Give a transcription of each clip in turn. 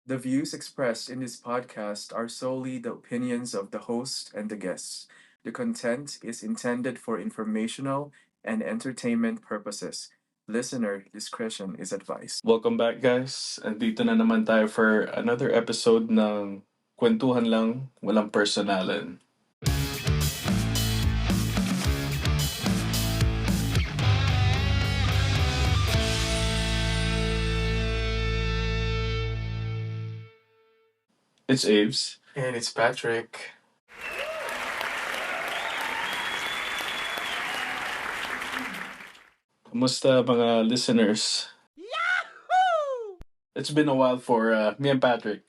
The views expressed in this podcast are solely the opinions of the host and the guests. The content is intended for informational and entertainment purposes. Listener discretion is advised. Welcome back guys. Andito na naman tayo for another episode ng Kwentuhan Lang, Walang Personalan. It's Aves. And it's Patrick. Kumusta mga listeners? It's been a while for me and Patrick.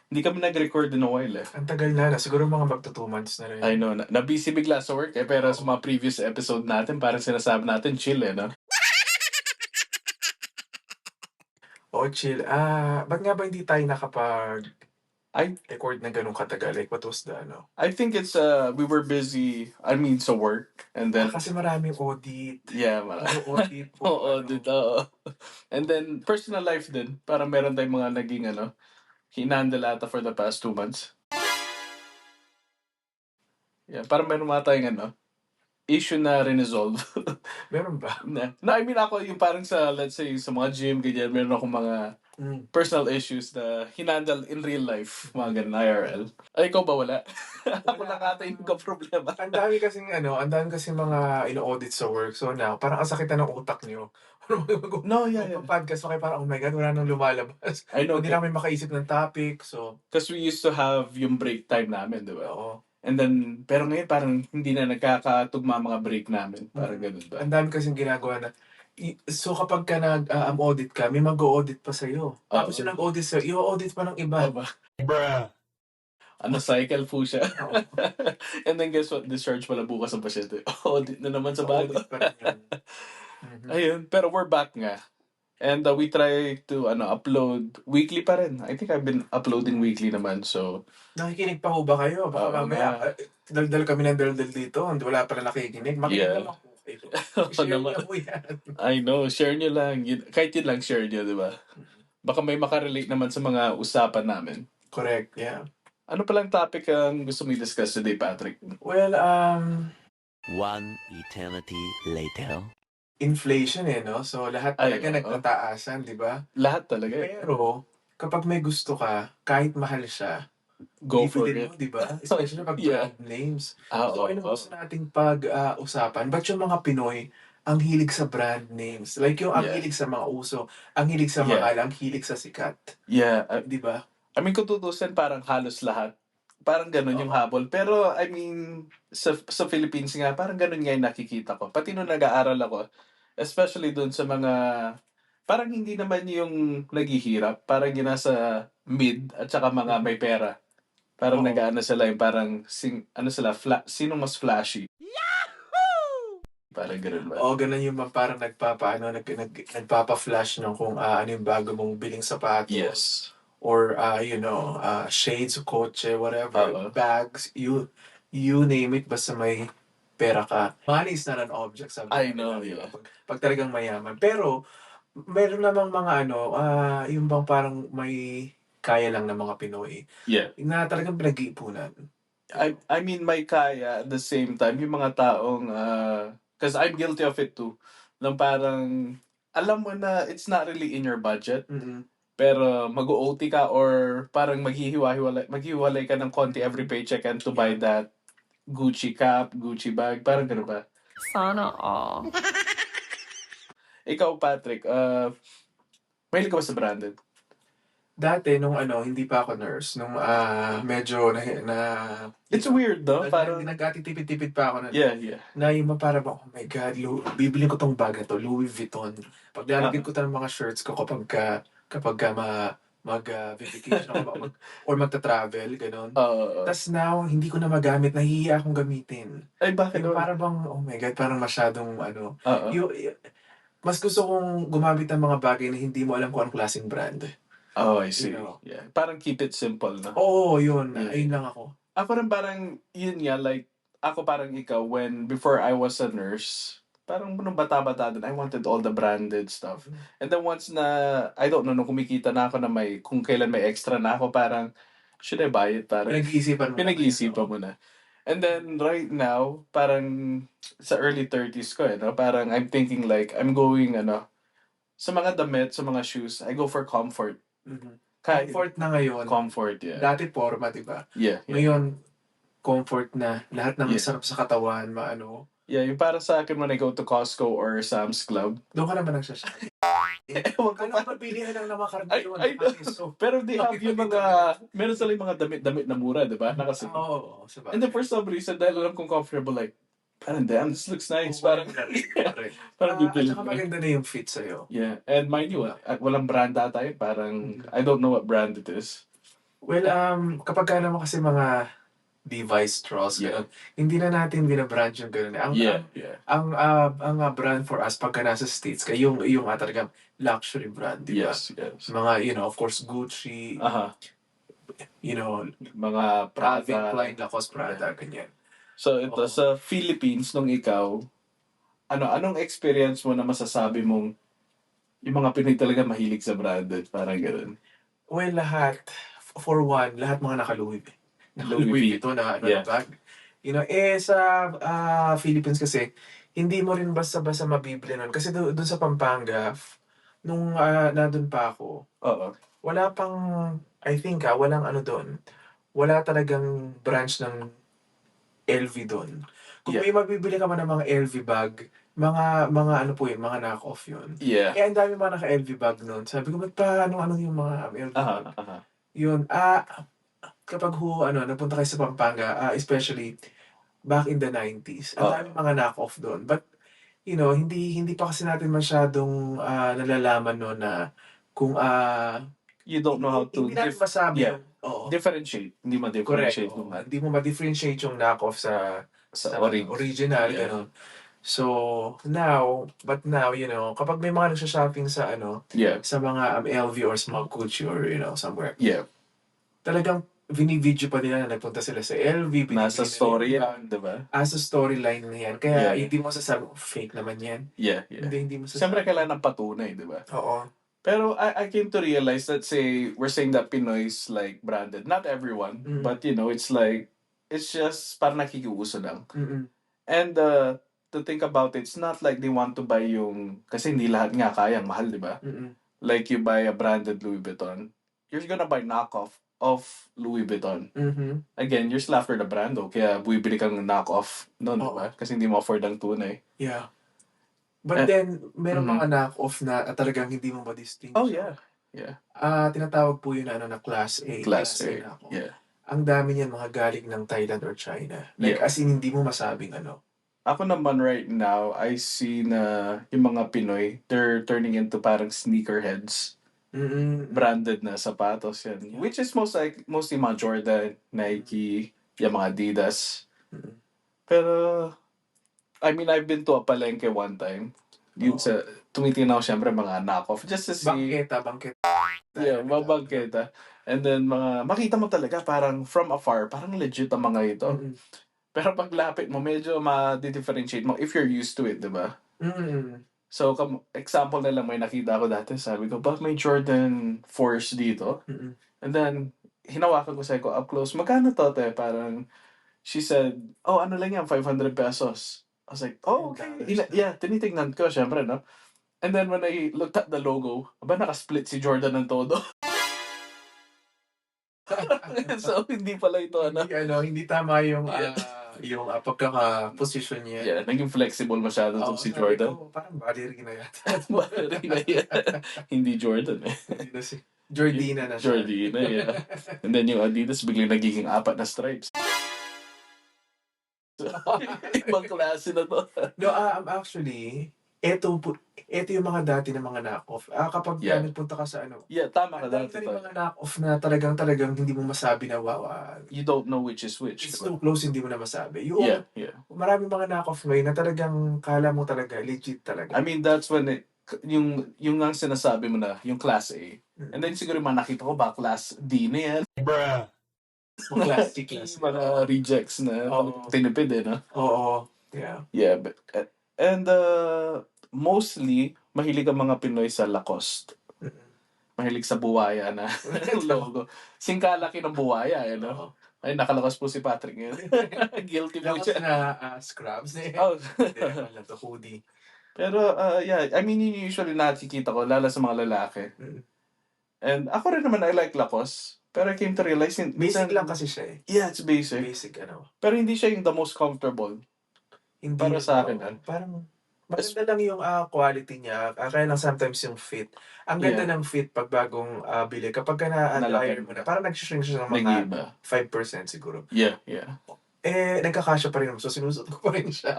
Hindi kami nag-record in a while eh. Ang tagal na, siguro mga magto 2 months na rin. I know, na-busy bigla sa work eh, pero sa mga previous episode natin, parang sinasabi natin chill eh, no? Oo, chill. Ba't nga ba hindi tayo nakapag I record na ganun katagal? Like, what was the ano? I think it's we were busy, sa work, and then Kasi maraming audit. yeah, Audit po. oo, oo. And then, personal life din. Parang meron tayong mga naging, hinandle ata for the past 2 months. Yeah, parang meron mga tayong, issue na resolve. Meron ba? I mean, ako, yung parang sa, let's say, sa mga gym, ganyan, meron akong mga personal issues na hinandle in real life, mga ganun, IRL. Ay, ikaw ba wala? Ako lang ata yung problema. Ang dami kasing mga ino-audit sa work. So now, parang ang sakit na ng utak niyo. No, yeah. Podcast pa kayo parang, oh my God, wala nang lumalabas. I know. Hindi namin makaisip ng topic. So, Because we used to have yung break time namin, di ba? oo. And then, pero ngayon parang hindi na nagkakatugma mga break namin. Parang ganun ba? Ang dami kasing ginagawa na. So kapag ka nag-audit ka, may mag-audit pa sa'yo. Tapos yung nag-audit sa'yo, i-audit pa ng iba. Bruh. Cycle po siya. Oo. And then guess what? Discharge pala bukas ang pasyente. Audit na naman sa bago. Audit pa rin yun. Ayun, pero we're back nga. And we try to upload weekly pa rin. I think I've been uploading weekly naman. So, Nakikinig pa ho ba kayo? Baka Oo mamaya, daldal kami ng daldal dito. Hindi wala pala nakikinig. Makinig Yeah. naman po kayo. Share naman. niyo po yan. I know, share nyo lang. Kahit yun lang, share nyo, di ba? Baka may makarelate naman sa mga usapan namin. Correct, yeah. Ano palang topic ang gusto mo i-discuss today, Patrick? Well, One eternity later. inflation no? So, lahat Ay, talaga oo. nagtataasan, di ba? Lahat talaga. Pero, kapag may gusto ka, kahit mahal siya, Go for bibilin it. mo, di ba? Especially pag Yeah. brand names. Oo. So, ano gusto nating pag-usapan? Ba't yung mga Pinoy, ang hilig sa brand names? Like yung ang Yeah. hilig sa mga uso, ang hilig sa Yeah. mahal, ang hilig sa sikat. Yeah. Di ba? I mean, kung tutusin, parang halos lahat. Parang ganun yung Oo. habol. Pero, I mean, sa Philippines nga, parang ganun nga yung nakikita ko. Pati nung nag-aaral ako, especially dun sa mga, parang hindi naman yung naghihirap. Parang yung nasa mid at saka mga may pera. Parang Oo. nag-aano sila yung parang, sino mas flashy? Parang ganun ba? Oo, ganun yung parang nagpapa-flash ng kung ano yung bago mong biling sapatos. Yes. Or, shades, kotse, whatever, Oo. bags, you name it, basta may pera ka. Money is not an object, sabi I nga know, nila, yeah. Pag talagang mayaman. Pero, meron namang mga yung bang parang may kaya lang ng mga Pinoy. Yeah. Na talagang pinag-iipunan. I mean, may kaya at the same time, yung mga taong, because I'm guilty of it too, nang parang, alam mo na it's not really in your budget, Mm-mm. pero mag-OT ka or parang maghihiwalay ka ng konti every paycheck and to buy that Gucci cap, Gucci bag, parang gano'n ba? Sana all. Ikaw, Patrick, mahilig ka ba sa branded? Dati, nung hindi pa ako nurse, nung medyo It's weird, no? Parang, nagkatitipid-tipid pa ako na, yeah. na yung parang, oh my God, bibili ko tong bag na to, Louis Vuitton. Pag lalagyan ko to ng mga shirts ko kapag mag-vacation ako or magta-travel, gano'n. Tapos now, hindi ko na magamit, nahihiya akong gamitin. Ay, bakit? Yung parang bang, oh my God, parang masyadong Oo. mas gusto kong gumamit ng mga bagay na hindi mo alam kung anong klaseng brand. Oh, I see. You know. Yeah. Parang keep it simple, no? Oo, yun. Yeah. Ayun lang ako. Ako rin parang, yun nga, like, ako parang ikaw, before I was a nurse, parang nung bata-bata din, I wanted all the branded stuff. And then once na, I don't know, nung kumikita na ako na kung kailan may extra na ako, parang, should I buy it? Parang, pinag-iisipan mo na. And then, right now, parang, sa early 30s ko, parang, I'm thinking like, I'm going, sa mga damit, sa mga shoes, I go for comfort. Comfort na ngayon. Comfort, yeah. Dati forma, di ba? Yeah. Ngayon, comfort na. Lahat ng Yeah. masarap sa katawan, Yeah, yung para sa akin when I go to Costco or Sam's Club. Doon ka naman nagsashopping. Ewan ko Ano pa. ang pabilihan ng mga karniwan? I know. Pero they have yung mga, meron sila yung mga damit na mura, di ba? Nakasuot. Oo. And then for some reason, dahil alam kong comfortable, like, parang damn, this looks nice. Parang, parang At bibili saka ko. maganda na yung fit sa'yo. Yeah, and mind you, walang brand ata yun. Parang, I don't know what brand it is. Well, kapag ka naman kasi mga Levi's straws, Yeah. hindi na natin binabrand yung gano'n. Yeah. Ang brand for us pagka nasa States ka, yung talagang luxury brand, di ba? Yes. Mga, of course, Gucci, Mga Calvin Prada. Klein, Lacoste, Prada, ganyan. So, ito, sa Philippines, nung ikaw, anong experience mo na masasabi mong yung mga Pinoy talaga mahilig sa branded? Parang gano'n. Well, lahat, for one, lahat mga naka-Louis Louis V. Vuitton na Yeah. bag. Sa Philippines kasi, hindi mo rin basta-basta mabibili nun. Kasi doon sa Pampanga, nung nandun pa ako, Oo. wala pang, I think walang doon. Wala talagang branch ng LV doon. Kung may mabibili ka man ng mga LV bag, mga mga knock-off yun. Yeah. Kaya ang dami mga naka-LV bag noon. Sabi ko, ba't pa ano yung mga LV bag? Yun, kapag napunta kayo sa Pampanga, especially back in the 90s, ang dami mga knock-off doon. But, hindi pa kasi natin masyadong nalalaman no na kung You don't know how to hindi natin masabi. yeah. Differentiate. Hindi ma-differentiate. Correct. Hindi mo ma-differentiate yung knock-off sa original. Yeah. Ganun. So, now, kapag may mga nagsha-shopping sa sa mga LV or small Gucci or somewhere. Yeah. Talagang video pa nila na nagpunta sila sa LV. Nasa story yan, diba? As a storyline na yan. Kaya hindi mo sasabi, fake naman yan. Yeah. Hindi mo sasabi. Siyempre kailangan ng patunay, diba? Oo. Pero I came to realize that we're saying that Pinoy's like branded. Not everyone, but it's like, it's just parang nakikiuso lang. And to think about it, it's not like they want to buy kasi hindi lahat nga kayang mahal, diba? Like you buy a branded Louis Vuitton, you're gonna buy knockoff of Louis Vuitton. Again, you're still after the brand, kaya bumibili kang knockoff noon, diba? Kasi hindi mo afford ang tunay. Yeah. But then, meron mga knock-off na talagang hindi mo ma-distinguish. Oh, yeah. Tinatawag po yun na Class A. Class A. knock-off. Yeah. Ang dami niyan mga galing ng Thailand or China. Like, as in, hindi mo masabing Ako naman right now, I see na yung mga Pinoy, they're turning into parang sneakerheads. Branded na sapatos yan. Yeah. Which is mostly mga Jordan, Nike, yung mga Adidas. Pero, I mean, I've been to a palengke one time. Yung tumitingin ako syempre mga knockoff. Just to see. Bangketa. Yeah, mga bangketa. And then, makita mo talaga parang from afar, parang legit ang mga ito. Pero pag lapit mo, medyo ma-differentiate mo if you're used to it, diba? So, example na lang, may nakita ko dati, sabi ko, bakit may Jordan Force dito? And then, hinawakan ko sa ko up close, magkano to, te? Parang, she said, ano lang yan, 500 pesos. I was like, okay. Yeah, tinitignan ko, syempre, no? And then when I looked at the logo, naka-split si Jordan ng todo. So, hindi pala ito, Hindi tama yung pagkaka-position niya. Yeah, naging flexible masyado itong si Jordan. Parang ballerina na yata. Ballerina yan. Hindi Jordan eh. Jordina na siya. Jordina, yeah. And then yung Adidas biglang nagiging 4 na stripes. Ibang klase na to. No, actually, ito yung mga dati na mga knock-off. Kapag nagpunta ka sa Yeah, tama ka dati. Yung mga knock-off na talagang hindi mo masabi na wow. You don't know which is which. It's too close, hindi mo na masabi. Yeah. Maraming mga knock-off ngayon na talagang kala mo talaga, legit talaga. I mean, that's when yung ang sinasabi mo na, yung Class A. And then siguro nakita ko ba, Class D na yan. Bruh. Class. Mga rejects na tinipid no? Oo. Yeah. Yeah, but And mostly, mahilig ang mga Pinoy sa Lacoste. Mahilig sa buwaya na logo. Singkalaki ng buwaya, you know? Ay, nakalakas po si Patrick ngayon. Guilty po Lakas siya. na scrubs eh. Oh. Hindi, wala to hoodie. Pero, yeah, I mean, yun usually nakikita ko, lalo sa mga lalaki. And ako rin naman, I like Lacoste. Pero I came to realize, Basic lang kasi siya eh. Yeah, it's basic. Basic ano. Pero hindi siya yung the most comfortable. Hindi Para sa akin, parang maganda lang yung quality niya. Kaya lang sometimes yung fit. Ang ganda ng fit pag bagong bili. Kapag ka na-hire mo na, parang nag-shrink siya ng mga Nag-iba. 5% siguro. Yeah. Nagkakasya pa rin naman. So, sinusuot ko pa rin siya.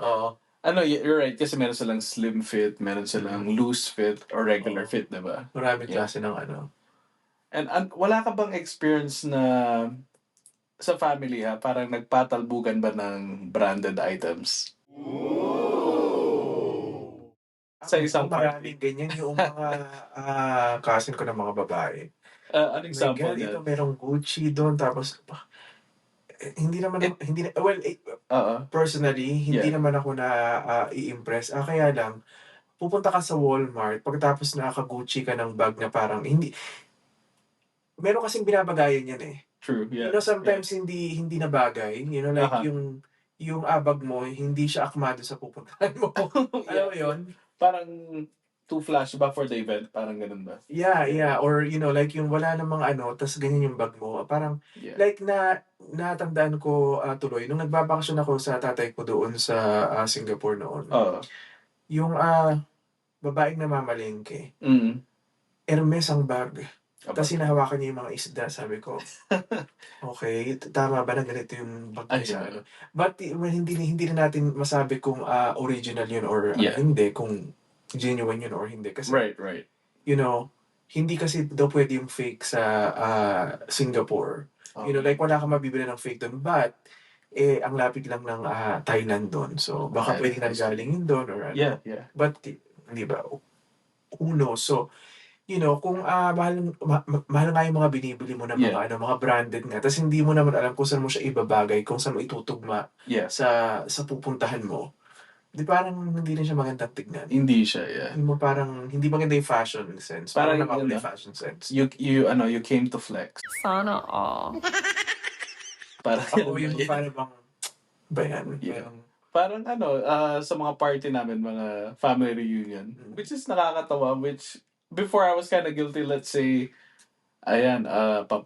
Oo. Ano, you're right. Kasi meron silang slim fit, meron silang loose fit, or regular fit, diba? Maraming klase ng ano. And wala ka bang experience na sa family parang nagpatalbugan ba ng branded items? Sa isang maraming ganyan yung mga cousin ko ng mga babae. An example dito merong Gucci doon, tapos hindi naman personally hindi naman ako na i-impress. Kaya lang pupunta ka sa Walmart pagkatapos nakaka-Gucci ka ng bag na parang hindi meron kasing binabagayan yan eh. True, yeah. You know, sometimes hindi na bagay, you know, like yung bag mo hindi siya akmado sa pupuntahan mo. Alam mo yun? Parang too flash ba for the event? Parang ganun ba? Yeah. Or, you know, like yung wala namang tas ganyan yung bag mo. Parang, like natandaan ko tuloy, nung nagbabakasyon ako sa tatay ko doon sa Singapore noon. Yung babaeng namamalengke. Hermes ang bag. Tapos hinahawakan niya yung mga isda, sabi ko. Okay, tama ba na ganito yung bag niya? But hindi na natin masabi kung original yun or hindi, kung genuine yun or hindi. Kasi, right. You know, hindi kasi daw pwede yung fake sa Singapore. You know, like wala kang mabibili ng fake doon. But, ang lapit lang ng Thailand doon. So, baka pwede nanggaling yun doon or ano. Yeah. But, hindi ba? Who knows? So, you know, kung mahal nga yung mga binibili mo ng mga branded nga, tapos hindi mo naman alam kung saan mo siya ibabagay, kung saan mo itutugma sa pupuntahan mo. Di parang hindi rin siya magandang tignan. Hindi siya, yeah. Hindi maganda yung fashion sense. Parang nakakula yung fashion sense. You came to flex. Sana all. Parang bang bayan. Parang sa mga party namin, mga family reunion, which is nakakatawa, which before I was kind of guilty, let's say,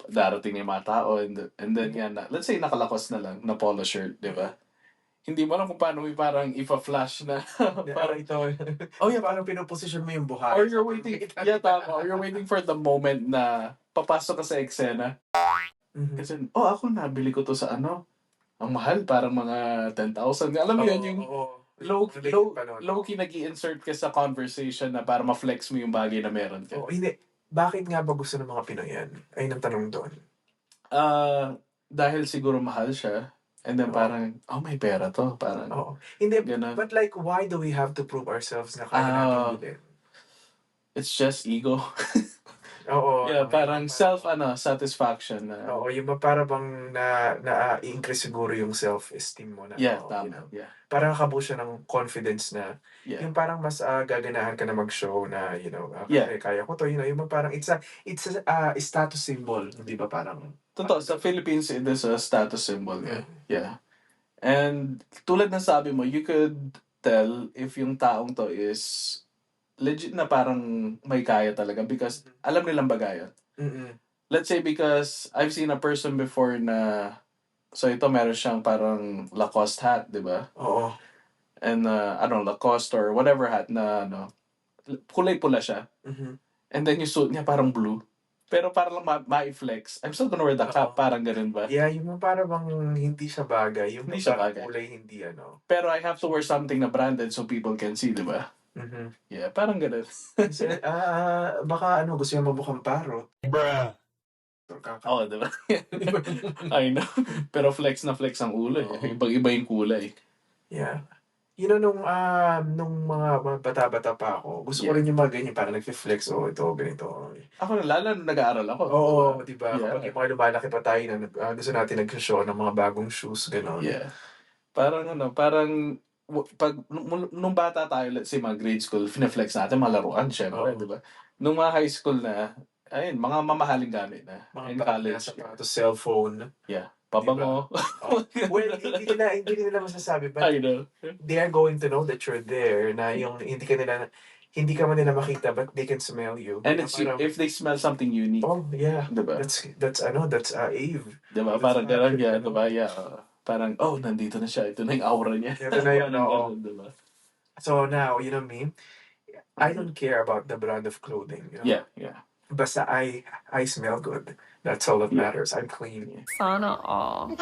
darating yung mga tao, and then let's say nakalakos na lang, na polo shirt, di ba? Hindi mo alam kung paano parang ipa-flash na. Parang ito. Parang pinoposition mo yung buhay. Or you're waiting, tama. Or you're waiting for the moment na papasok ka sa eksena. Kasi, ako nabili ko to sa ang mahal, parang mga 10,000. Alam mo yun, yung low-key nag-i-insert ka sa conversation na para ma-flex mo yung bagay na meron ka. Hindi. Bakit nga ba gusto ng mga Pinoy yan? Ayun ang tanong doon. Dahil siguro mahal siya. And then parang, may pera to. Parang, hindi, but like, why do we have to prove ourselves na kaya natin bilhin? It's just ego. Parang satisfaction. Yung para bang na-increase siguro yung self-esteem mo na. Tama. Parang nakabo siya ng confidence na yung parang mas gaganahan ka na mag-show na, you know, kaya ko to, you know, yung parang it's a status symbol, di ba parang? Totoo, sa Philippines, it is a status symbol. Yeah. And tulad ng sabi mo, you could tell if yung taong to is legit na parang may kaya talaga because alam nilang bagayan. Let's say because I've seen a person before na so ito meron siyang parang Lacoste hat, di ba? Oo. And Lacoste or whatever hat na kulay pula siya. And then yung suit niya parang blue. Pero para lang ma-flex. I'm still gonna wear the cap. Parang ganun ba? Yeah, yung parang bang hindi siya bagay. Yung hindi siya bagay. Kulay hindi Pero I have to wear something na branded so people can see, di ba? Yeah, parang ganun. Baka gusto niya mabukhang parot. Bruh. Diba? I know. Pero flex na flex ang ulo. Ibang-iba yung kulay. Yeah. You know, nung mga bata-bata pa ako, gusto ko rin yung mga ganyan, parang nag-flex, ito, ganito. Ako lalo nung nag-aaral ako. Oo, diba? Kapag yung mga lumalaki pa tayo na gusto natin nag-show ng mga bagong shoes, gano'n. Yeah. Parang nung bata tayo, let's say mga grade school, fine-flex natin mga laruan, syempre, Oo. di ba? Nung mga high school na, ayun, mga mamahaling gamit na. Mga In bag na, college, sapatos, cellphone. yeah, pabango. Oh. Well, hindi nila masasabi, but I know. they are going to know that you're there, na yung hindi ka man nila makita, but they can smell you. And Na it's parang, if they smell something unique, oh, yeah. di ba? That's Ave. Di ba? That's Parang gano'n, Patrick, yeah, ano? di ba? Yeah. Parang, oh, nandito na siya. Ito na yung aura niya. Ito na yun, Parang oo. gano'n, di ba? So now, you know me, I don't care about the brand of clothing. You know? Yeah. Basta I smell good. That's all that Yeah. matters. I'm clean. Sana all.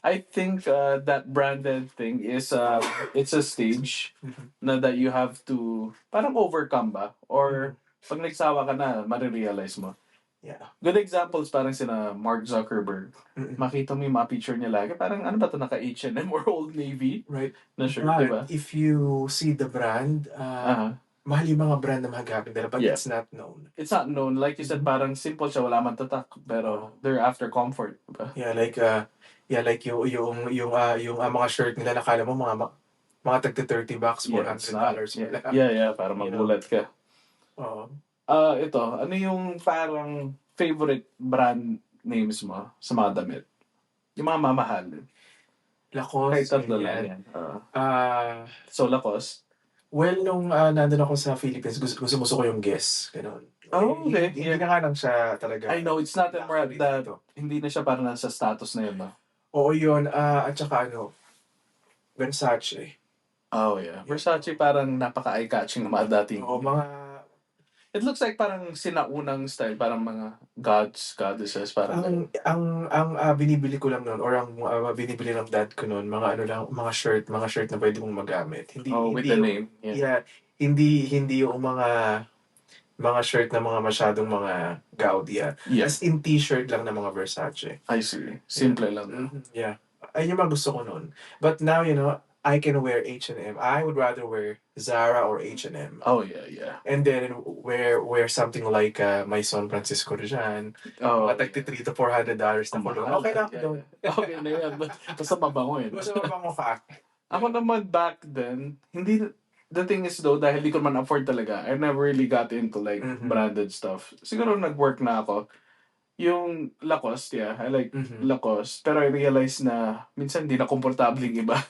I think that branded thing is it's a stage Mhm. na that you have to parang overcome ba? Or pag nagsawa ka na, marirealize mo. Yeah. Good examples parang sina Mark Zuckerberg. Mm-mm. Makita mo yung mga picture niya lagi. Parang ano ba ito, naka H&M or Old Navy Right. na shirt, But di ba? if you see the brand, mahal yung mga brand na magagamit nila, but Yeah. it's not known. It's not known. Like you said, parang simple siya, wala man tatak. Pero they're after comfort. Diba? Yeah, like yung mga shirt nila, nakala mo mga tagti $30, $400 pala. Yeah, para You know? magulat ka. Oo. Ito, ano yung parang favorite brand names mo sa mga damit? Yung mga mamahal. Kahit Lacoste, tatlo lang ganyan. yan. So, Lacoste? Well, nung nandun ako sa Philippines, gusto ko yung Guess. Ganun. Oh, okay. Hindi na nga lang siya talaga. I know, it's not more luxury that, dito. hindi na siya parang nasa status na yun, ba? Oo, yun. At saka Versace. Oh, yeah. Versace parang napaka-eye-catching ng mga dating. Oo, It looks like parang sinaunang style, parang mga gods, goddesses, parang ang binibili ko lang noon, or ang binibili ng dad ko noon, mga ano lang, mga shirt na pwede mong magamit. Hindi with hindi the yung, name. Yeah. yeah, hindi yung mga shirt na mga masyadong mga gaudy. Yeah. As in t-shirt lang na mga Versace. I see. Simple lang. Yeah. Ayun yung mga gusto ko noon. But now, I can wear H&M. I would rather wear Zara or H&M. Oh, yeah. And then wear something like Maison Francisco dyan. Oh, Mga tagti $300 to $400 na polo. Okay lang Yeah. doon. Okay na yan. Basta mabango yun. Basta mabango ka. Ako naman back then, the thing is though, dahil di ko man afford talaga, I never really got into like branded stuff. Siguro nag-work na ako. Yung Lacoste, I like Lacoste. Pero I realized na minsan di na komportable yung iba.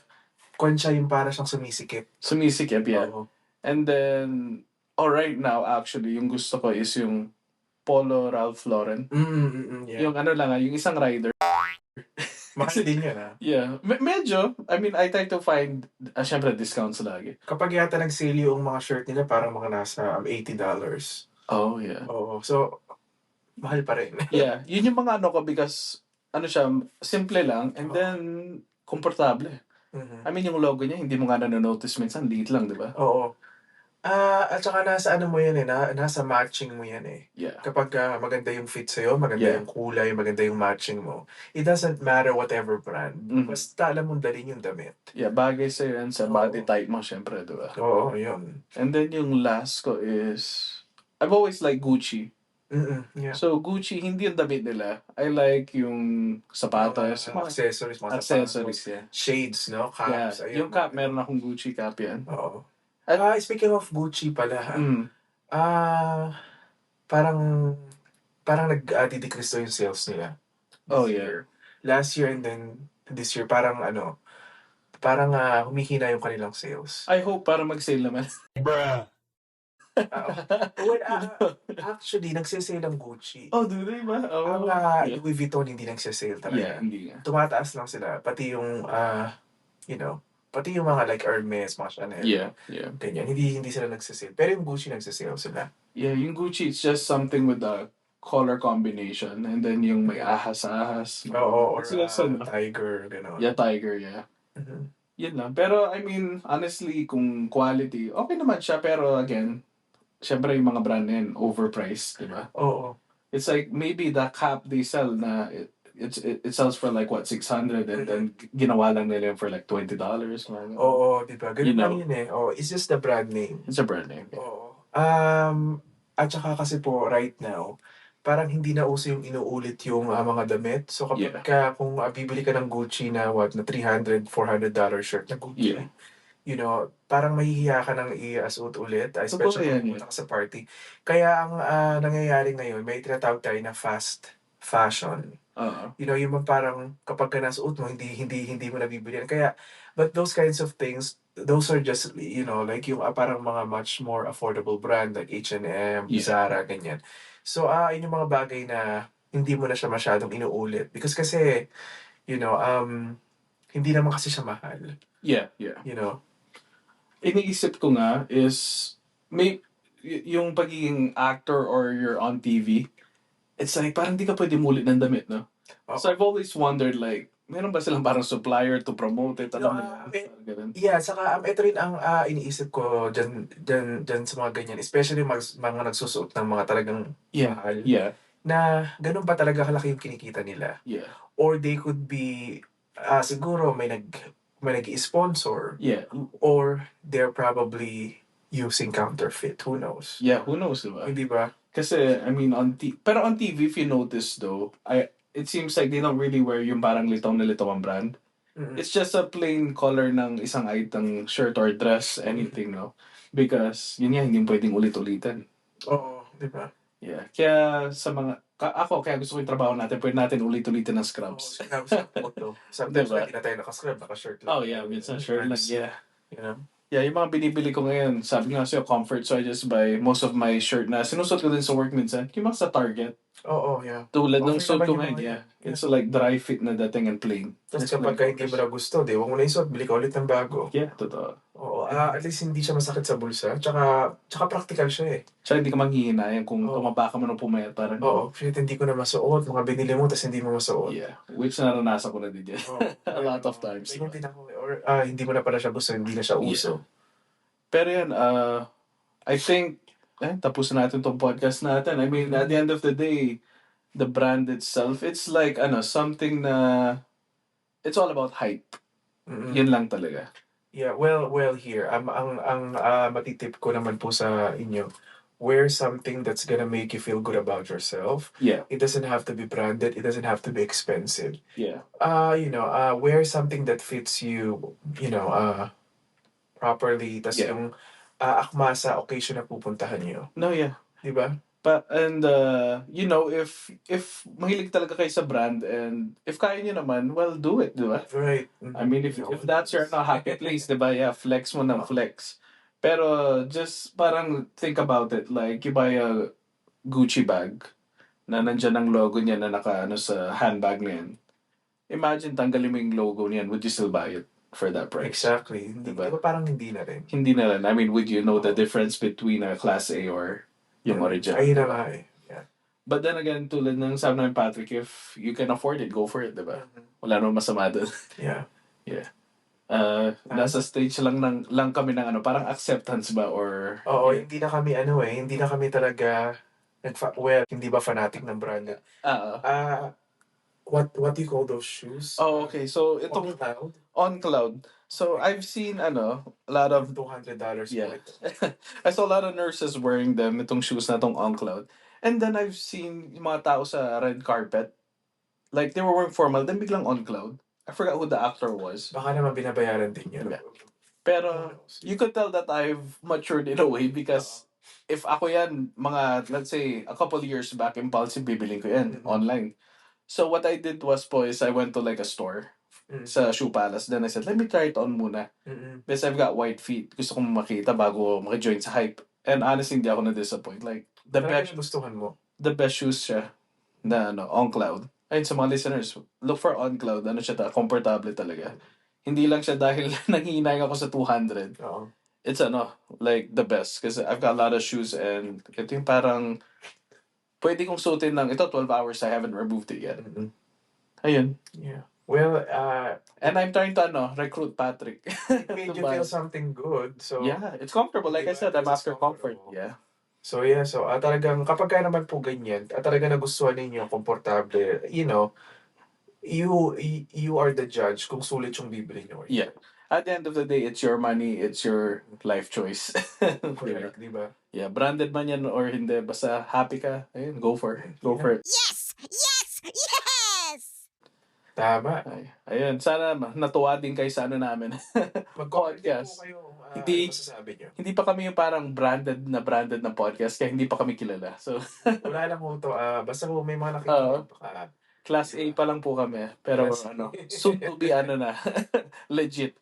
Siya yung para siyang Sumisikip, yeah. Oo. And then, right now actually, yung gusto ko is yung Polo Ralph Lauren. Yeah. Yung yung isang rider. Mahal din yun, Yeah. Medyo. I mean, I try to find, syempre, discounts lagi. Kapag yata nag-sale yung mga shirt nila, parang mga nasa $80. Oh, yeah. Oo. So, mahal pa rin. Yeah. Yun yung mga ko because, siya, simple lang, and then, komportable. I mean, yung logo niya, hindi mo nga nanonotice minsan, liit lang, di ba? Oo. At saka nasa mo yan nasa matching mo yan . Yeah. Kapag maganda yung fit sa'yo, maganda yung kulay, maganda yung matching mo, it doesn't matter whatever brand. Basta alam mong dalhin yung damit. Yeah, bagay sa'yo yan sa body type mo, syempre, di ba? Oo, yun. And then yung last ko is, I've always liked Gucci. Yeah. So, Gucci, hindi yung damit nila. I like yung sapatos. Mga accessories, mga accessories, yeah. Shades, no? Caps. Yeah. Yung cap, meron akong Gucci cap yan. Oo. Speaking of Gucci pala, parang nag-decrease yung sales nila. Oh, yeah. Last year and then this year, parang humihina yung kanilang sales. I hope para mag-sale naman. Bruh. Well, actually, nagsisale ang Gucci. Oh, do they ba? Ang Louis Vuitton hindi nagsisale talaga. Yeah, hindi nga. Tumataas lang sila. Pati yung, pati yung mga like Hermes, mga Chanel. Yeah. Ganyan. Hindi sila nagsisale. Pero yung Gucci nagsisale sila. Yeah, yung Gucci, it's just something with the color combination. And then yung may ahas-ahas. Oo, or tiger, gano'n. Yeah, tiger, yeah. Yun lang. Pero, I mean, honestly, kung quality, okay naman siya. Pero again, syempre yung mga brand na yan, overpriced, di ba? Oo. It's like, maybe the cap they sell na, it sells for like, what, 600 and then ginawa lang nila for like $20. Oo, di ba? Ganun lang yun it's just the brand name. It's a brand name. Oo. At saka kasi po, right now, parang hindi na uso yung inuulit yung mga damit. So Yeah. kung bibili ka ng Gucci na na $300-$400 shirt na Gucci, Yeah. parang mahihiya ka nang i-suot ulit, especially yan, kung pumunta ka sa party. Kaya ang nangyayari ngayon, may tinatawag tayo na fast fashion. Yung parang kapag ka nasuot mo, hindi mo nabibilihan. Kaya, but those kinds of things, those are just, like yung parang mga much more affordable brand like H&M, Yeah. Zara, ganyan. So, yun yung mga bagay na hindi mo na siya masyadong inuulit. Because kasi, hindi naman kasi siya mahal. Yeah. Iniisip ko nga is, yung pagiging actor or you're on TV, it's like, parang di ka pwede mulit ng damit, no? So I've always wondered, like, meron ba silang parang supplier to promote it? Alam mo yun? Parang ganun. Yeah, saka ito rin ang iniisip ko dyan sa mga ganyan, especially mga nagsusuot ng mga talagang mahal, na ganun ba talaga kalaki yung kinikita nila? Yeah. Or they could be, siguro may nag-sponsor, or they're probably using counterfeit. Who knows? Yeah, who knows, diba? Hindi ba? Kasi, I mean, pero on TV, if you notice though, it seems like they don't really wear yung parang litong na litong brand. It's just a plain color ng isang itang shirt or dress, anything, no? Because, yun nga, hindi pwedeng ulit-ulitan. Oo, di ba? Yeah. Kaya sa kaya gusto ko yung trabaho natin, pwede natin ulit-ulitin ng scrubs. Sometimes Diba? hindi na tayo naka-scrub, naka-shirt lang. Oh yeah, minsan shirt lang, yeah. You know? Yeah, yung mga binibili ko ngayon, sabi nga sa'yo, comfort, so I just buy most of my shirt na sinusot ko din sa work minsan, yung mga sa Target. Oo, yeah. Tulad ng Okay suit naman ko yung ngayon, mga yeah. yun. It's like dry fit na dating and plain. Tapos Just kapag plain hindi mo colors. na gusto, huwag mo na isuot, bili ka ulit ng bago. Yeah, totoo. Oo, at least hindi siya masakit sa bulsa. Tsaka practical siya eh. Tsaka hindi ka manghihinayang kung Oo. tumaba ka man o pumayat, parang, Oo, shit, hindi ko na masuot. Mga binili mo, tapos hindi mo masuot. yeah. Which naranasan ko na din yan. Oo. A lot of times. Ganyan din ako. Or hindi mo na pala siya gusto, hindi na siya uso. Pero yan, I think, tapos na natin tong podcast natin. I mean, at the end of the day, the brand itself, it's like, something na, it's all about hype. Yun lang talaga. Yeah, well here, ang matitip ko naman po sa inyo, wear something that's gonna make you feel good about yourself. Yeah. It doesn't have to be branded, it doesn't have to be expensive. Yeah. Wear something that fits you, properly, tas yung akma sa occasion na pupuntahan niyo. No, yeah. Di ba? And if mahilig talaga kayo sa brand and if kaya niyo naman, well, do it, di ba? Right. I mean, if that's your happy place, di ba? Yeah, flex mo ng flex. Pero just parang think about it. Like, you buy a Gucci bag na nandyan ang logo niya na sa handbag niyan. Imagine tanggalin mo yung logo niyan. Would you still buy it for that price? Exactly. Diba? Diba parang hindi na rin. Hindi na rin. I mean, would you know the difference between a Class A or yung original? Ayun na nga eh. Yeah. But then again, tulad ng sabi namin Patrick, if you can afford it, go for it, diba? Wala naman masama doon. Yeah. Yeah. Nasa stage lang kami ng parang acceptance ba or... Oo, hindi na kami talaga hindi ba fanatic ng brand? What do you call those shoes? Oh, okay. So, itong On Cloud. So, I've seen, a lot of... $200 Yeah. po ito. I saw a lot of nurses wearing them, itong shoes na itong On Cloud. And then I've seen yung mga tao sa red carpet. Like, they were wearing formal, then biglang On Cloud. I forgot who the actor was. Baka naman binabayaran din yun. Yeah. Pero, you could tell that I've matured in a way because if ako yan, let's say, a couple years back, impulsive, bibiling ko yan online. So, what I did was I went to like a store sa Shoe Palace. Then I said, let me try it on muna. Because I've got white feet. Gusto kong makita bago maki-join sa hype. And honestly, hindi ako na-disappoint. Like, the best shoes siya na On Cloud. Ayun, sa mga listeners, look for On Cloud. Siya komportable talaga. Hindi lang siya dahil nanghihinayang ako sa 200. It's like the best. Kasi I've got a lot of shoes and ito yung parang pwede kong suotin ng 12 hours. I haven't removed it yet. Ayun. Yeah. Well, and I'm trying to recruit Patrick. It made you feel something good. So yeah, it's comfortable. Like I said, I'm after comfort. Yeah. So talagang kapag ka naman po ganyan, talaga nagustuhan ninyo, komportable, you are the judge kung sulit yung bibili nyo. Yeah. at the end of the day, it's your money, it's your life choice. Diba? Correct, di ba? Yeah, branded man yan or hindi, basta happy ka, ayun, go for it. Go for it. Yes! Yes! Yes! Tama. Ayun, sana natuwa din kayo sa ano namin. Mag-comment din Podcast. po kayo. Hindi- Ano masasabi nyo? Hindi pa kami yung parang branded na podcast, kaya hindi pa kami kilala. So, Wala lang po to. Basta po may mga nakikinig. Baka, Class A pa lang po kami. Pero Class A. soon to be na. Legit.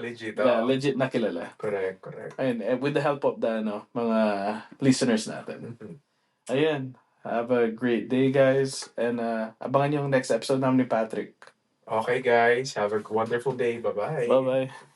legit. Yeah, oo. legit na kilala. Correct. Ayun, with the help of the mga listeners natin. Mhm. Ayun. Have a great day, guys. And abangan yung next episode namin ni Patrick. Okay, guys. Have a wonderful day. Bye-bye. Bye-bye.